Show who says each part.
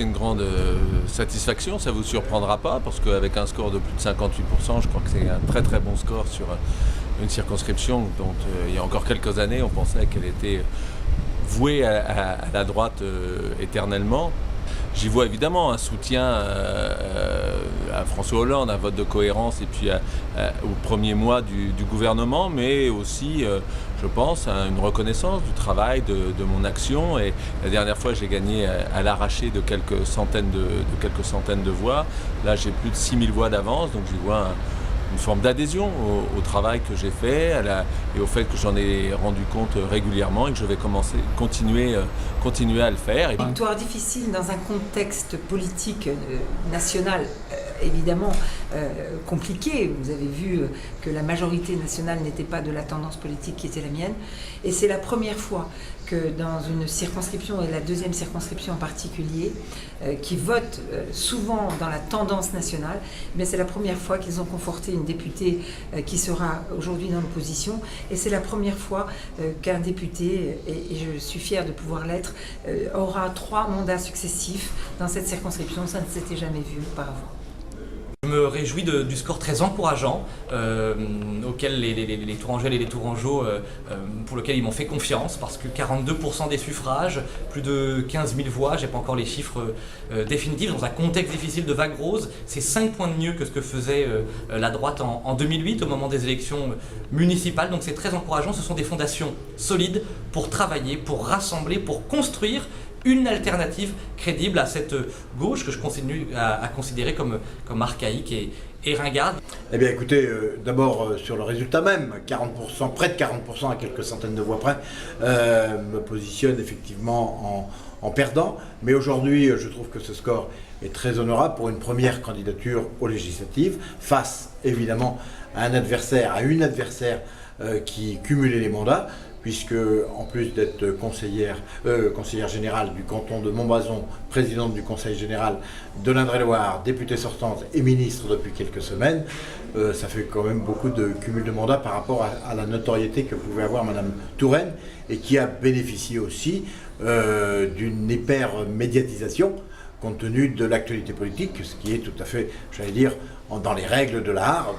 Speaker 1: c'est une grande satisfaction, ça ne vous surprendra pas, parce qu'avec un score de plus de 58%, je crois que c'est un très très bon score sur une circonscription dont il y a encore quelques années, on pensait qu'elle était vouée à la droite éternellement. J'y vois évidemment un soutien à François Hollande, un vote de cohérence et puis au premier mois du gouvernement, mais aussi, je pense, à une reconnaissance du travail, de mon action. Et la dernière fois, j'ai gagné à l'arraché de quelques centaines de voix. Là, j'ai plus de 6000 voix d'avance, donc j'y vois une forme d'adhésion au travail que j'ai fait et au fait que j'en ai rendu compte régulièrement et que je vais continuer à le faire.
Speaker 2: Victoire difficile dans un contexte politique national évidemment compliqué. Vous avez vu que la majorité nationale n'était pas de la tendance politique qui était la mienne. Et c'est la première fois que dans une circonscription, et la deuxième circonscription en particulier, qui votent souvent dans la tendance nationale, mais c'est la première fois qu'ils ont conforté une députée qui sera aujourd'hui dans l'opposition. Et c'est la première fois qu'un député, et je suis fière de pouvoir l'être, aura 3 mandats successifs dans cette circonscription. Ça ne s'était jamais vu auparavant.
Speaker 3: Je me réjouis du score très encourageant auquel les Tourangelles et les Tourangeaux, pour lequel ils m'ont fait confiance, parce que 42% des suffrages, plus de 15 000 voix, j'ai pas encore les chiffres définitifs, dans un contexte difficile de vague rose, c'est 5 points de mieux que ce que faisait la droite en 2008 au moment des élections municipales, donc c'est très encourageant. Ce sont des fondations solides pour travailler, pour rassembler, pour construire une alternative crédible à cette gauche que je continue à considérer comme archaïque et ringarde.
Speaker 4: Eh bien écoutez, d'abord sur le résultat même, 40%, près de 40% à quelques centaines de voix près, me positionne effectivement en perdant. Mais aujourd'hui, je trouve que ce score est très honorable pour une première candidature aux législatives, face évidemment à une adversaire qui cumulait les mandats, puisque en plus d'être conseillère générale du canton de Montbazon, présidente du conseil général de l'Indre-et-Loire, députée sortante et ministre depuis quelques semaines, ça fait quand même beaucoup de cumul de mandats par rapport à la notoriété que pouvait avoir Madame Touraine, et qui a bénéficié aussi d'une hyper-médiatisation compte tenu de l'actualité politique, ce qui est tout à fait, j'allais dire, dans les règles de l'art.